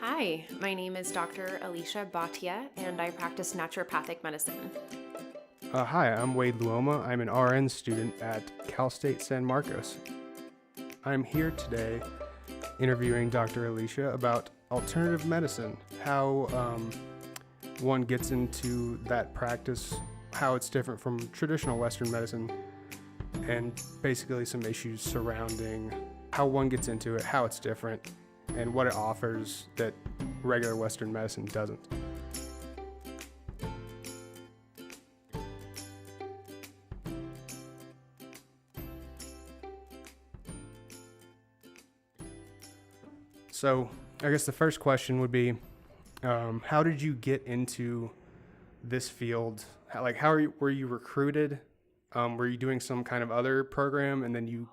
Hi, my name is Dr. Alisha Bhatia, and I practice naturopathic medicine. Hi, I'm Wade Luoma. I'm an RN student at Cal State San Marcos. I'm here today interviewing Dr. Alisha about alternative medicine, how one gets into that practice, how it's different from traditional Western medicine, and basically some issues surrounding how one gets into it, how it's different, and what it offers that regular Western medicine doesn't. So I guess the first question would be, how did you get into this field? Were you recruited? Were you doing some kind of other program and then you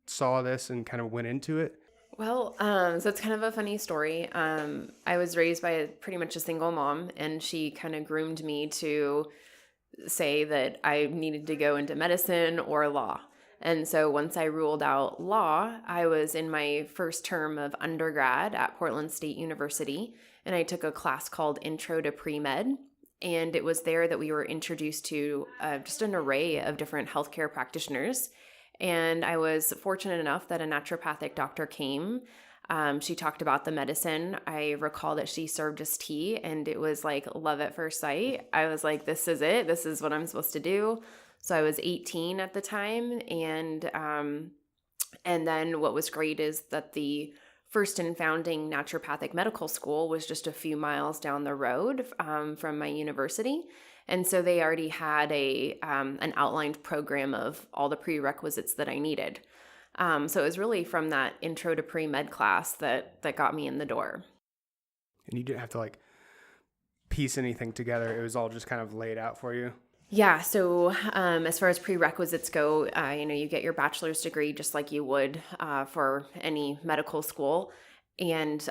saw this and kind of went into it? Well, so it's kind of a funny story. I was raised by pretty much a single mom, and she kind of groomed me to say that I needed to go into medicine or law. And so once I ruled out law, I was in my first term of undergrad at Portland State University, and I took a class called Intro to Pre-Med. And it was there that we were introduced to just an array of different healthcare practitioners. And I was fortunate enough that a naturopathic doctor came. She talked about the medicine. I recall that she served us tea, and it was like love at first sight. I was like, this is it. This is what I'm supposed to do. So I was 18 at the time. And then what was great is that the first and founding naturopathic medical school was just a few miles down the road from my university. And so they already had an outlined program of all the prerequisites that I needed. So it was really from that intro to pre-med class that got me in the door. And you didn't have to piece anything together. It was all just kind of laid out for you. Yeah. So as far as prerequisites go, you get your bachelor's degree just like you would for any medical school. And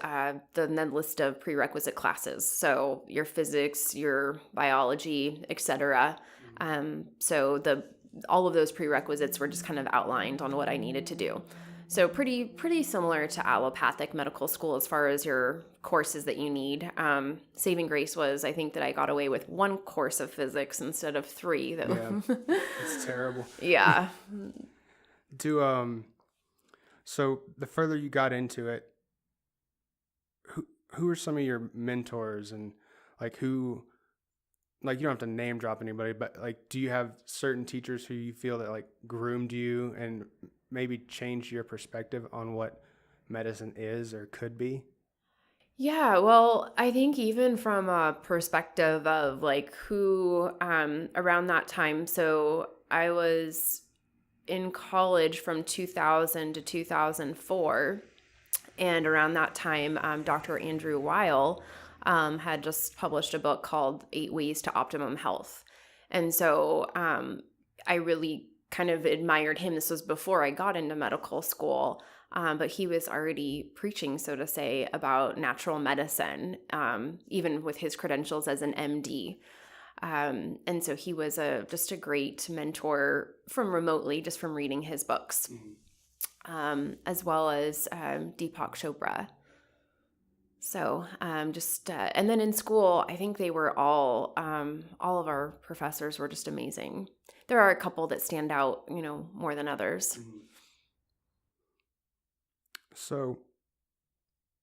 then the list of prerequisite classes. So your physics, your biology, etc. So all of those prerequisites were just kind of outlined on what I needed to do. So pretty similar to allopathic medical school as far as your courses that you need. Saving grace was, I think, that I got away with one course of physics instead of 3. Yeah, it's terrible. Yeah. So the further you got into it, who are some of your mentors, and who, you don't have to name drop anybody, but do you have certain teachers who you feel that groomed you and maybe changed your perspective on what medicine is or could be? Yeah, well, I think even from a perspective of who around that time, so I was in college from 2000 to 2004. And around that time, Dr. Andrew Weil had just published a book called 8 Ways to Optimum Health. And so I really kind of admired him. This was before I got into medical school, but he was already preaching, so to say, about natural medicine, even with his credentials as an MD. And so he was just a great mentor from remotely, just from reading his books. Mm-hmm. As well as Deepak Chopra. So and then in school, I think they were all of our professors were just amazing. There are a couple that stand out, more than others. Mm-hmm. So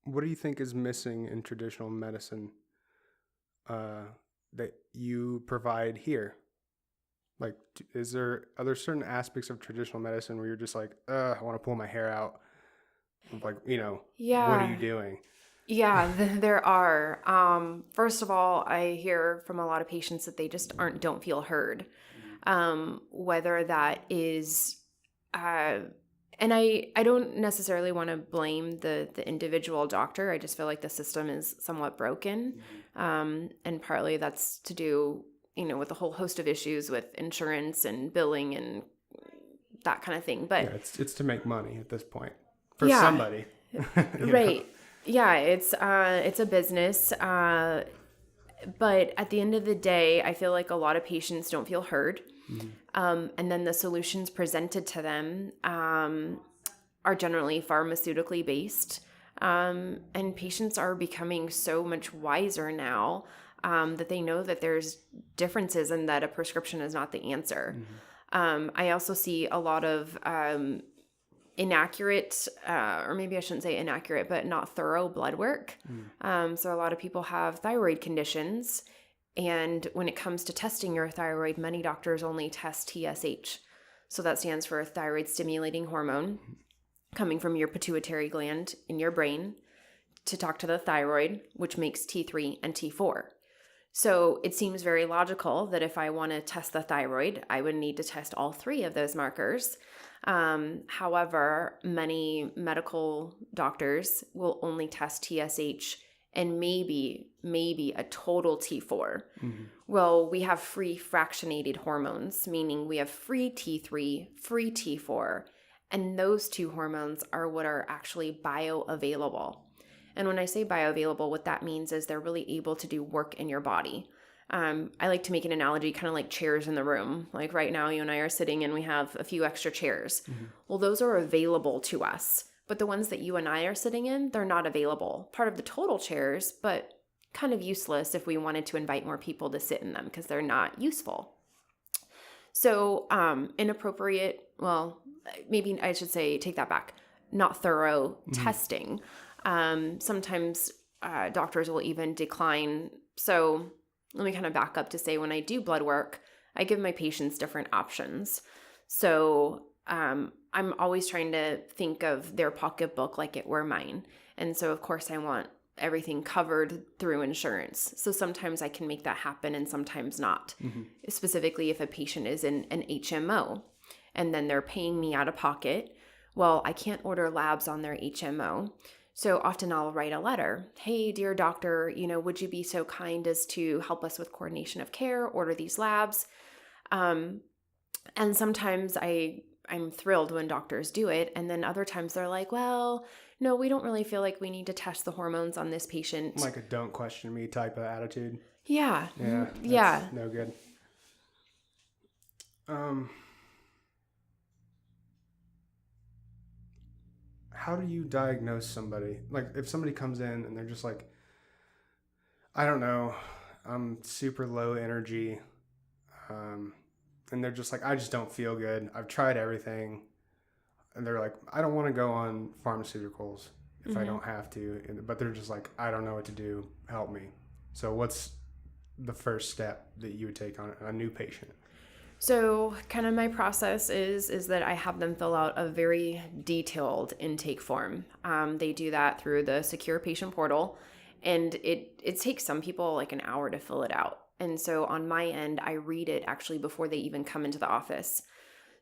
what do you think is missing in traditional medicine that you provide here? Are there certain aspects of traditional medicine where you're just I want to pull my hair out? Yeah. What are you doing? Yeah, there are. First of all, I hear from a lot of patients that they just don't feel heard. Whether that is, and I don't necessarily want to blame the individual doctor. I just feel like the system is somewhat broken. And partly that's to do with a whole host of issues with insurance and billing and that kind of thing. But yeah, it's to make money at this point for somebody. Right. Yeah, it's a business. But at the end of the day, I feel like a lot of patients don't feel heard. Mm-hmm. And then the solutions presented to them are generally pharmaceutically based. And patients are becoming so much wiser now that they know that there's differences and that a prescription is not the answer. I also see a lot of inaccurate, or maybe I shouldn't say inaccurate, but not thorough blood work. So a lot of people have thyroid conditions. And when it comes to testing your thyroid, many doctors only test TSH. So that stands for thyroid stimulating hormone, coming from your pituitary gland in your brain to talk to the thyroid, which makes T3 and T4. So it seems very logical that if I want to test the thyroid, I would need to test all three of those markers. However, many medical doctors will only test TSH and maybe a total T4. Well, we have free fractionated hormones, meaning we have free T3, free T4, and those two hormones are what are actually bioavailable. And when I say bioavailable, what that means is they're really able to do work in your body. I like to make an analogy, kind of like chairs in the room. Like right now, you and I are sitting and we have a few extra chairs. Well, those are available to us. But the ones that you and I are sitting in, they're not available. Part of the total chairs, but kind of useless if we wanted to invite more people to sit in them because they're not useful. So inappropriate, well, maybe I should say, take that back, not thorough testing. Sometimes doctors will even decline. So let me kind of back up to say when I do blood work, I give my patients different options. So I'm always trying to think of their pocketbook like it were mine. And so, of course, I want everything covered through insurance. So sometimes I can make that happen and sometimes not. Specifically, if a patient is in an HMO and then they're paying me out of pocket, well, I can't order labs on their HMO. So often I'll write a letter. Hey, dear doctor, would you be so kind as to help us with coordination of care, order these labs? And sometimes I'm thrilled when doctors do it. And then other times they're like, well, no, we don't really feel like we need to test the hormones on this patient. Like a don't question me type of attitude. Yeah. Yeah. No good. How do you diagnose somebody? Like if somebody comes in and they're just like, I don't know, I'm super low energy. And they're just like, I just don't feel good. I've tried everything. And they're like, I don't want to go on pharmaceuticals if I don't have to. But they're just like, I don't know what to do. Help me. So what's the first step that you would take on a new patient? So kind of my process is that I have them fill out a very detailed intake form. They do that through the secure patient portal. And it takes some people like an hour to fill it out. And so on my end, I read it actually before they even come into the office.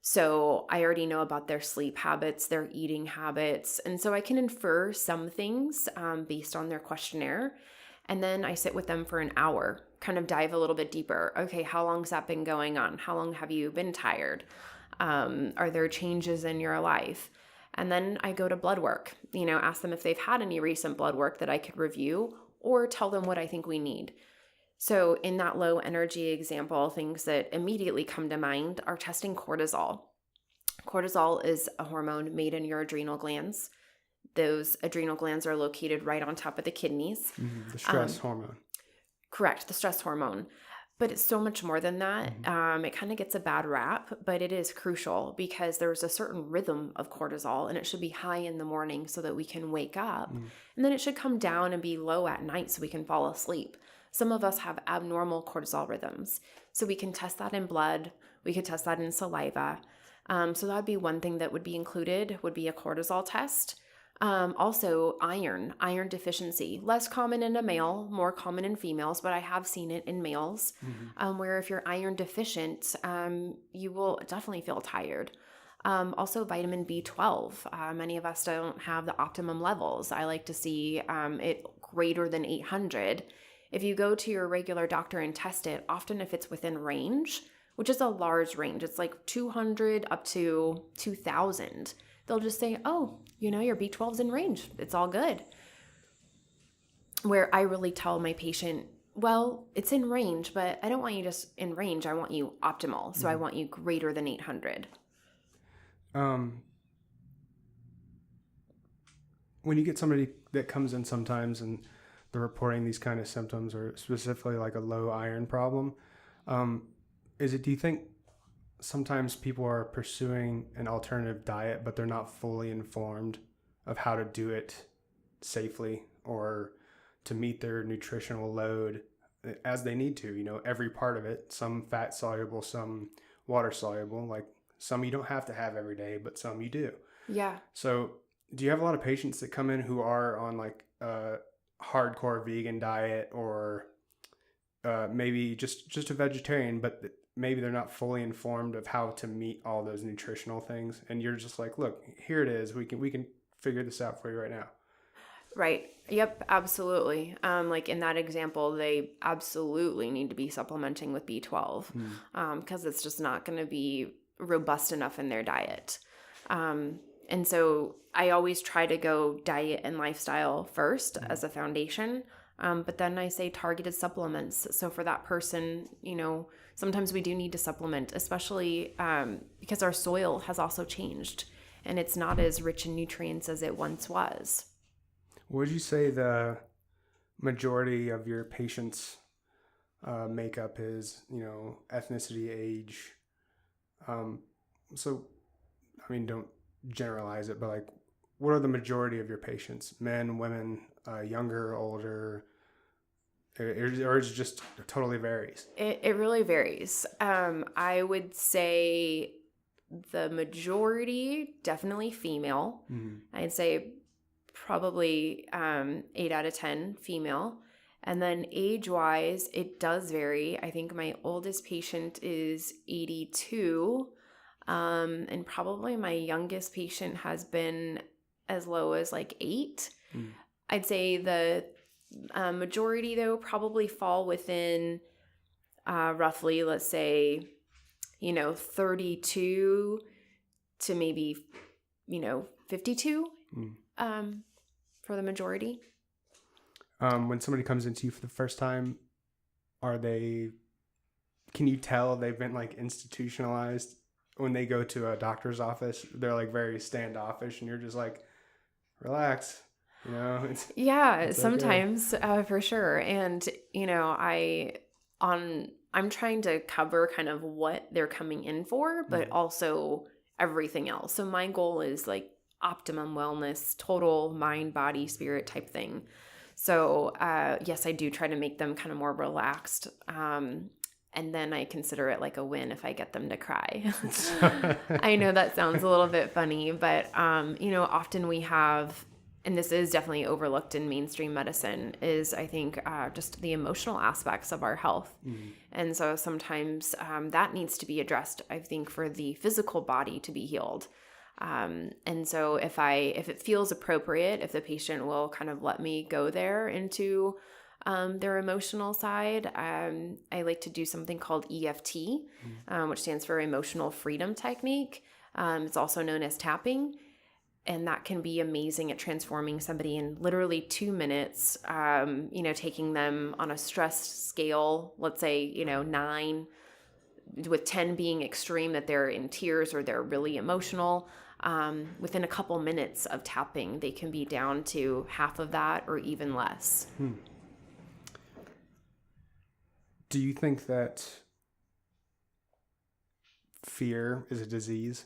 So I already know about their sleep habits, their eating habits. And so I can infer some things based on their questionnaire. And then I sit with them for an hour, kind of dive a little bit deeper. Okay, how long's that been going on? How long have you been tired? Are there changes in your life? And then I go to blood work, ask them if they've had any recent blood work that I could review or tell them what I think we need. So in that low energy example, things that immediately come to mind are testing cortisol. Cortisol is a hormone made in your adrenal glands. Those adrenal glands are located right on top of the kidneys. The stress hormone. Correct, the stress hormone. But it's so much more than that. It kind of gets a bad rap, but it is crucial because there's a certain rhythm of cortisol and it should be high in the morning so that we can wake up. And then it should come down and be low at night so we can fall asleep. Some of us have abnormal cortisol rhythms. So we can test that in blood. We could test that in saliva. So that'd be one thing that would be included, would be a cortisol test. Also iron deficiency, less common in a male, more common in females, but I have seen it in males, where if you're iron deficient, you will definitely feel tired. Also vitamin B12. Many of us don't have the optimum levels. I like to see it greater than 800. If you go to your regular doctor and test it, often if it's within range, which is a large range, it's like 200 up to 2,000, they'll just say, oh, your B12's in range. It's all good. Where I really tell my patient, well, it's in range, but I don't want you just in range. I want you optimal. So I want you greater than 800. when you get somebody that comes in sometimes and they're reporting these kind of symptoms, or specifically like a low iron problem, do you think sometimes people are pursuing an alternative diet, but they're not fully informed of how to do it safely or to meet their nutritional load as they need to, every part of it, some fat soluble, some water soluble, like some you don't have to have every day, but some you do. Yeah. So do you have a lot of patients that come in who are on like a hardcore vegan diet, or maybe just a vegetarian, but maybe they're not fully informed of how to meet all those nutritional things, and you're just like, look, here it is, we can figure this out for you right now? Right. Yep, absolutely. Like in that example, they absolutely need to be supplementing with B12 because it's just not going to be robust enough in their diet. And so I always try to go diet and lifestyle first as a foundation. But then I say targeted supplements. So for that person, sometimes we do need to supplement, especially because our soil has also changed and it's not as rich in nutrients as it once was. Would you say the majority of your patients' makeup is, ethnicity, age? So, I mean, don't generalize it, but like, what are the majority of your patients? Men, women, younger, older? Or is it just totally varies? It really varies. I would say the majority, definitely female. Mm-hmm. I'd say probably 8 out of 10 female. And then age-wise, it does vary. I think my oldest patient is 82, and probably my youngest patient has been as low as like 8. Mm. I'd say the majority, though, probably fall within roughly, let's say, 32 to maybe, 52 for the majority. When somebody comes into you for the first time, can you tell they've been like institutionalized? When they go to a doctor's office, they're like very standoffish and you're just like, relax, it's sometimes, okay. For sure. And, I'm trying to cover kind of what they're coming in for, but also everything else. So my goal is like optimum wellness, total mind, body, spirit type thing. So, yes, I do try to make them kind of more relaxed. And then I consider it like a win if I get them to cry. I know that sounds a little bit funny, but, often we have, and this is definitely overlooked in mainstream medicine, is I think just the emotional aspects of our health. Mm-hmm. And so sometimes that needs to be addressed, I think, for the physical body to be healed. And so if it feels appropriate, if the patient will kind of let me go there into their emotional side, I like to do something called EFT, which stands for Emotional Freedom Technique. It's also known as tapping. And that can be amazing at transforming somebody in literally 2 minutes, taking them on a stress scale, let's say, 9, with 10 being extreme, that they're in tears or they're really emotional. Within a couple minutes of tapping, they can be down to half of that or even less. Do you think that fear is a disease?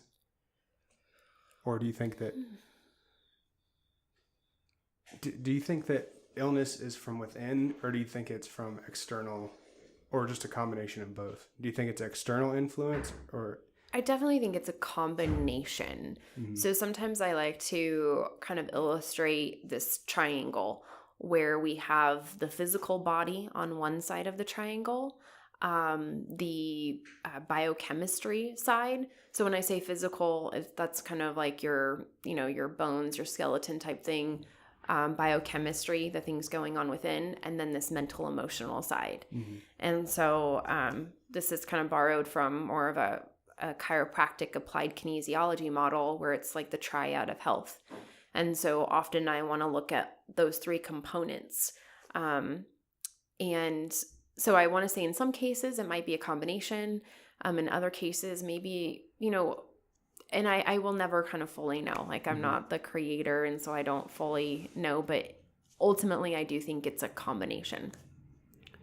Or do you think that do you think that illness is from within, or do you think it's from external, or just a combination of both? Do you think it's external influence, or? I definitely think it's a combination. Mm-hmm. So sometimes I like to kind of illustrate this triangle where we have the physical body on one side of the triangle, the biochemistry side. So when I say physical, that's kind of like your bones, your skeleton type thing, biochemistry, the things going on within, and then this mental emotional side. Mm-hmm. And so this is kind of borrowed from more of a chiropractic applied kinesiology model where it's like the triad of health. And so often I want to look at those 3 components. And so I want to say in some cases it might be a combination. In other cases, maybe, and I will never kind of fully know. Like, I'm not the creator, and so I don't fully know, but ultimately I do think it's a combination.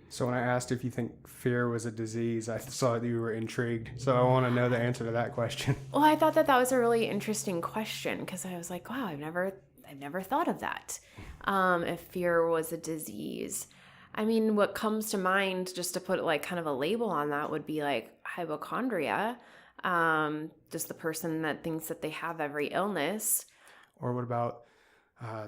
So when I asked if you think fear was a disease, I saw that you were intrigued. So I want to know the answer to that question. Well, I thought that was a really interesting question, because I was like, wow, I've never thought of that. If fear was a disease. I mean, what comes to mind, just to put like kind of a label on that, would be like hypochondria. Just the person that thinks that they have every illness. Or what about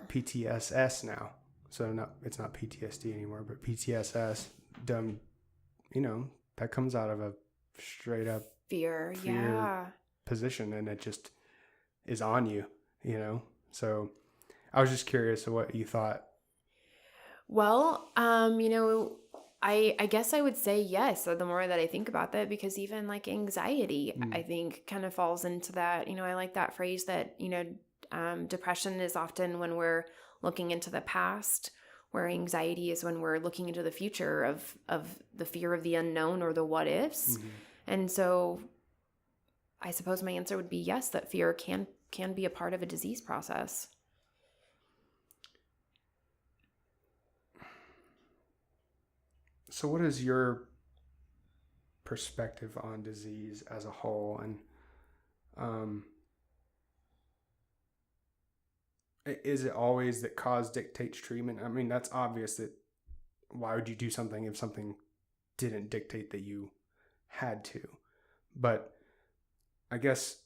PTSS now? So it's not PTSD anymore, but PTSS. That comes out of a straight up Fear, yeah. position, and it just is on you, So I was just curious of what you thought. Well, I guess I would say yes, the more that I think about that, because even like anxiety, I think kind of falls into that. I like that phrase that, depression is often when we're looking into the past, where anxiety is when we're looking into the future of the fear of the unknown or the what ifs. And so I suppose my answer would be yes, that fear can be a part of a disease process. So what is your perspective on disease as a whole? And is it always that cause dictates treatment? I mean, that's obvious that why would you do something if something didn't dictate that you had to? But I guess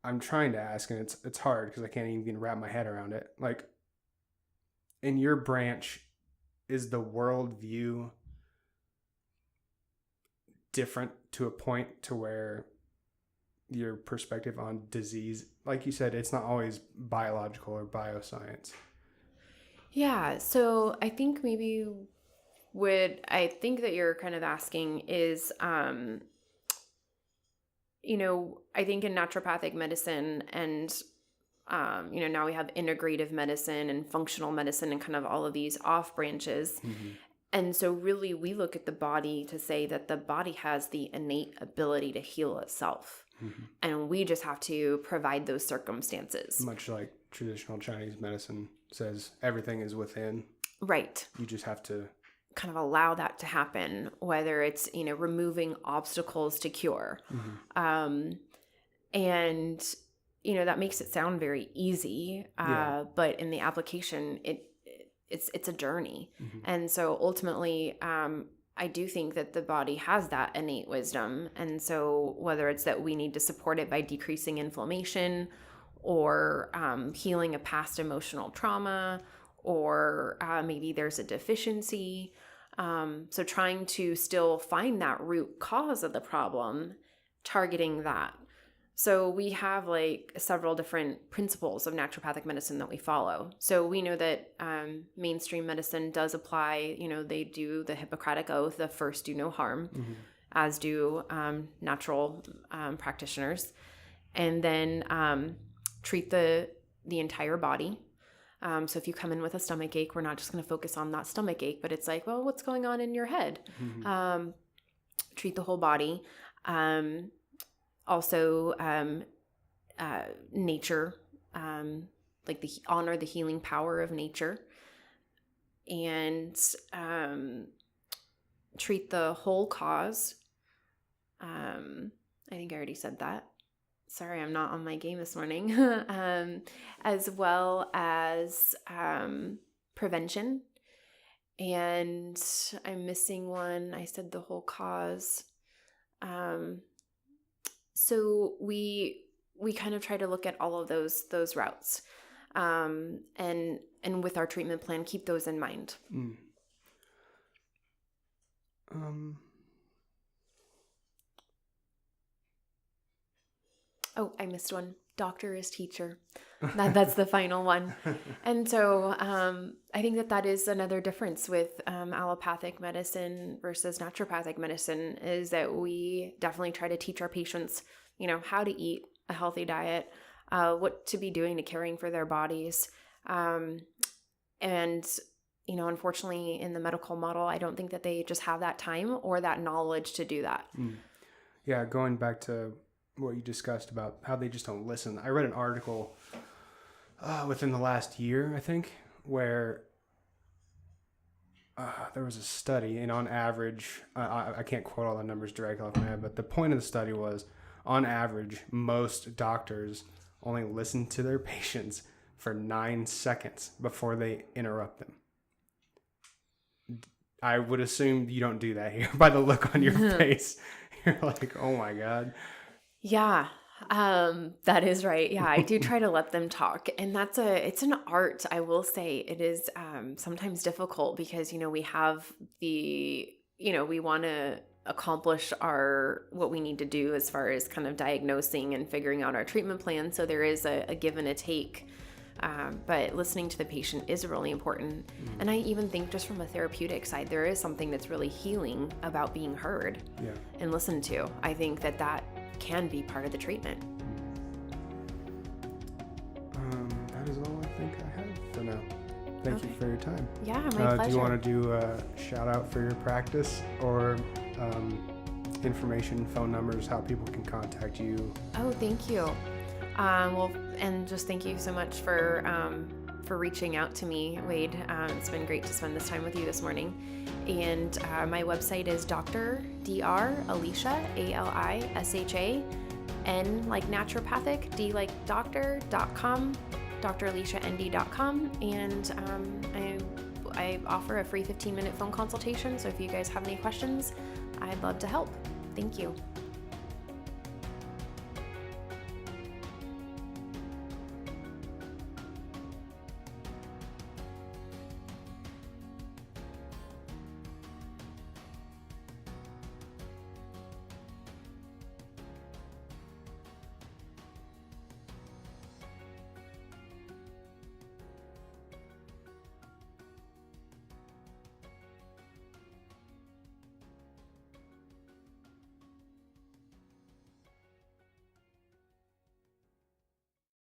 I'm trying to ask, and it's hard because I can't even wrap my head around it. Like, in your branch, is the worldview different to a point to where your perspective on disease, like you said, it's not always biological or bioscience? Yeah, so I think maybe I think that you're kind of asking is, I think in naturopathic medicine and, now we have integrative medicine and functional medicine and kind of all of these off branches. And so really we look at the body to say that the body has the innate ability to heal itself. And we just have to provide those circumstances. Much like traditional Chinese medicine says, everything is within. Right. You just have to kind of allow that to happen, whether it's, removing obstacles to cure. And, that makes it sound very easy. But in the application, it's a journey. And so ultimately, I do think that the body has that innate wisdom. And so whether it's that we need to support it by decreasing inflammation or healing a past emotional trauma, or maybe there's a deficiency. So trying to still find that root cause of the problem, targeting that. So we have like several different principles of naturopathic medicine that we follow. So we know that mainstream medicine does apply, they do the Hippocratic Oath, the first do no harm, as do natural practitioners. And then treat the entire body. So if you come in with a stomach ache, we're not just going to focus on that stomach ache, but it's like, well, what's going on in your head? Treat the whole body. Also, nature, like honor the healing power of nature, and treat the whole cause. I think I already said that. Sorry, I'm not on my game this morning. As well as prevention. And I'm missing one. I said the whole cause. So we kind of try to look at all of those routes, and with our treatment plan, keep those in mind. Oh, I missed one. Doctor is teacher. That's the final one. And so I think that is another difference with allopathic medicine versus naturopathic medicine, is that we definitely try to teach our patients, how to eat a healthy diet, what to be doing to caring for their bodies. And, unfortunately in the medical model, I don't think that they just have that time or that knowledge to do that. Yeah, going back to what you discussed about how they just don't listen. I read an article within the last year, I think, where there was a study, and on average, I can't quote all the numbers directly off my head, but the point of the study was, on average, most doctors only listen to their patients for 9 seconds before they interrupt them. I would assume you don't do that here by the look on your face. You're like, oh my God. Yeah, that is right. Yeah, I do try to let them talk. And it's an art, I will say. It is sometimes difficult because, we have we want to accomplish what we need to do as far as kind of diagnosing and figuring out our treatment plan. So there is a give and a take. But listening to the patient is really important. Mm-hmm. And I even think just from a therapeutic side, there is something that's really healing about being heard and listened to. I think that can be part of the treatment. That is all I think I have for now. Thank you for your time. Yeah, my pleasure. Do you want to do a shout out for your practice or information, phone numbers, how people can contact you? Oh, thank you. Well, and just thank you so much for reaching out to me, Wade. It's been great to spend this time with you this morning. And my website is Dr. Alisha, Alisha, N like naturopathic, D like doctor.com, dralishand.com. And I offer a free 15-minute phone consultation. So if you guys have any questions, I'd love to help. Thank you.